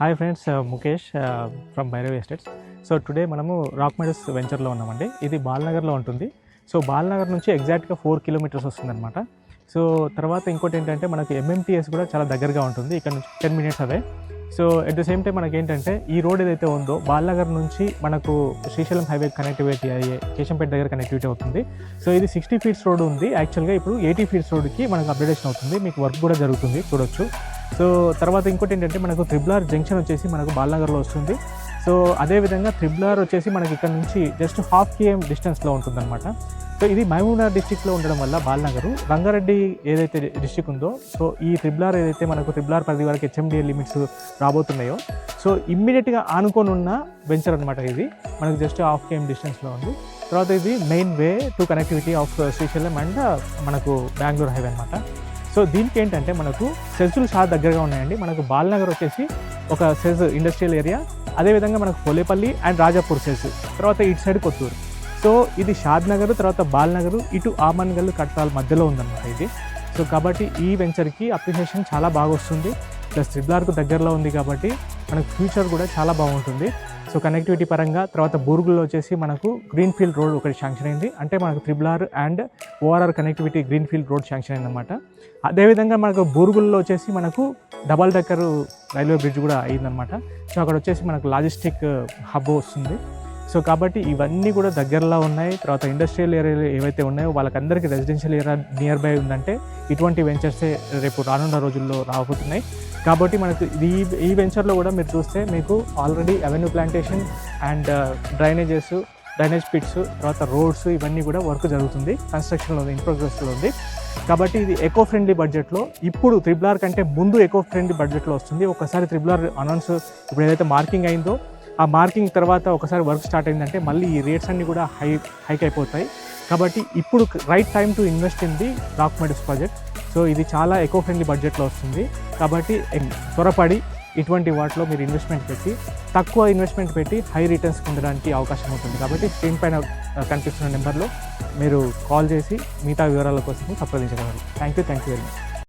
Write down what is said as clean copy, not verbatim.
Hi friends, Mukesh from Bhairavi estates. So today మనము rock Meadows వెంచర్లో ఉన్నామండి. ఇది బాల్నగర్లో ఉంటుంది. సో బాల్నగర్ నుంచి ఎగ్జాక్ట్గా 4 కిలోమీటర్స్ వస్తుందన్నమాట. సో తర్వాత ఇంకోటి ఏంటంటే మనకి ఎంఎంటీఎస్ కూడా చాలా దగ్గరగా ఉంటుంది, ఇక్కడ నుంచి 10 minutes away. So at the same time మనకి ఏంటంటే ఈ రోడ్ ఏదైతే ఉందో బాల్నగర్ నుంచి మనకు శ్రీశైలం హైవే కనెక్టివిటీ అయ్యే కేశంపేట దగ్గర కనెక్టివిటీ అవుతుంది. సో ఇది 60 ఫీట్స్ రోడ్ ఉంది. యాక్చువల్గా ఇప్పుడు 80 ఫీట్స్ రోడ్కి మనకు అప్గ్రేడేషన్ అవుతుంది. మీకు వర్క్ కూడా జరుగుతుంది, చూడొచ్చు. సో తర్వాత ఇంకోటి ఏంటంటే మనకు త్రిబుల్ జంక్షన్ వచ్చేసి మనకు బాల్నగర్లో వస్తుంది. సో అదేవిధంగా త్రిబుల్ వచ్చేసి మనకి ఇక్కడ నుంచి జస్ట్ 1/2 km డిస్టెన్స్లో ఉంటుందన్నమాట. సో ఇది మహబూబ్నగర్ డిస్టిక్లో ఉండడం వల్ల బాల్నగరు, రంగారెడ్డి ఏదైతే డిస్టిక్ ఉందో, సో ఈ త్రిబుల్ ఏదైతే మనకు త్రిబుల్ పరిధి వరకు హెచ్ఎండిఏ లిమిట్స్ రాబోతున్నాయో, సో ఇమ్మీడియట్గా ఆనుకొని ఉన్న వెంచర్ అనమాట. ఇది మనకు జస్ట్ 1/2 km డిస్టెన్స్లో ఉంది. తర్వాత ఇది main way to connectivity of Srisailam and మనకు బెంగళూరు హైవే అనమాట. సో దీనికి ఏంటంటే మనకు సెజ్లు చాలా దగ్గరగా ఉన్నాయండి. మనకు బాల్నగర్ వచ్చేసి ఒక సెజ్ ఇండస్ట్రియల్ ఏరియా, అదేవిధంగా మనకు పోలేపల్లి అండ్ రాజాపూర్ సెజ్, తర్వాత ఇటు సైడ్ కొత్తూరు. సో ఇది షాద్ నగర్, తర్వాత బాల్నగర్, ఇటు ఆమన్గల్ కట్టాల మధ్యలో ఉందన్నమాట ఇది. సో కాబట్టి ఈ వెంచర్కి అప్రిషియేషన్ చాలా బాగా వస్తుంది. ప్లస్ త్రిబుల్ దగ్గరలో ఉంది కాబట్టి మనకు ఫ్యూచర్ కూడా చాలా బాగుంటుంది. సో కనెక్టివిటీ పరంగా తర్వాత బూరుగుల్లో వచ్చేసి మనకు గ్రీన్ ఫీల్డ్ రోడ్ ఒకటి శాంక్షన్ అయింది. అంటే మనకు triple and ORR connectivity green field road sanction అయిందన్నమాట. అదేవిధంగా మనకు బూరుగుల్లో వచ్చేసి మనకు డబల్ డెక్కర్ రైల్వే బ్రిడ్జ్ కూడా అయిందన్నమాట. సో అక్కడ వచ్చేసి మనకు లాజిస్టిక్ హబ్ వస్తుంది. సో కాబట్టి ఇవన్నీ కూడా దగ్గరలో ఉన్నాయి. తర్వాత ఇండస్ట్రియల్ ఏరియాలు ఏవైతే ఉన్నాయో వాళ్ళకందరికీ రెసిడెన్షియల్ ఏరియా నియర్ బై ఉందంటే ఇటువంటి వెంచర్సే రేపు రానున్న రోజుల్లో రాబోతున్నాయి. కాబట్టి మనకు ఈ వెంచర్లో కూడా మీరు చూస్తే మీకు already avenue plantation and drainage pits, తర్వాత రోడ్స్, ఇవన్నీ కూడా వర్క్ జరుగుతుంది, కన్స్ట్రక్షన్లో ఉంది, ఇన్ ప్రోగ్రెస్లో ఉంది. కాబట్టి ఇది ఎకో ఫ్రెండ్లీ బడ్జెట్లో, ఇప్పుడు త్రిబుల్ కంటే ముందు ఎకో ఫ్రెండ్లీ బడ్జెట్లో వస్తుంది. ఒకసారి త్రిబుల్ అనౌన్స్ ఇప్పుడు ఏదైతే మార్కింగ్ అయిందో, ఆ మార్కింగ్ తర్వాత ఒకసారి వర్క్ స్టార్ట్ అయిందంటే మళ్ళీ ఈ రేట్స్ అన్నీ కూడా హైక్ అయిపోతాయి. కాబట్టి ఇప్పుడు right time to invest in the rock Meadows project. So ఇది చాలా ఎకో ఫ్రెండ్లీ బడ్జెట్లో వస్తుంది. కాబట్టి త్వరపడి ఇటువంటి వాటిలో మీరు ఇన్వెస్ట్మెంట్ పెట్టి, తక్కువ ఇన్వెస్ట్మెంట్ పెట్టి హై రిటర్న్స్ పొందడానికి అవకాశం ఉంటుంది. కాబట్టి స్క్రీన్ పైన కనిపిస్తున్న నెంబర్లో మీరు కాల్ చేసి మిగతా వివరాల కోసం సంప్రదించగలరు. Thank you very much.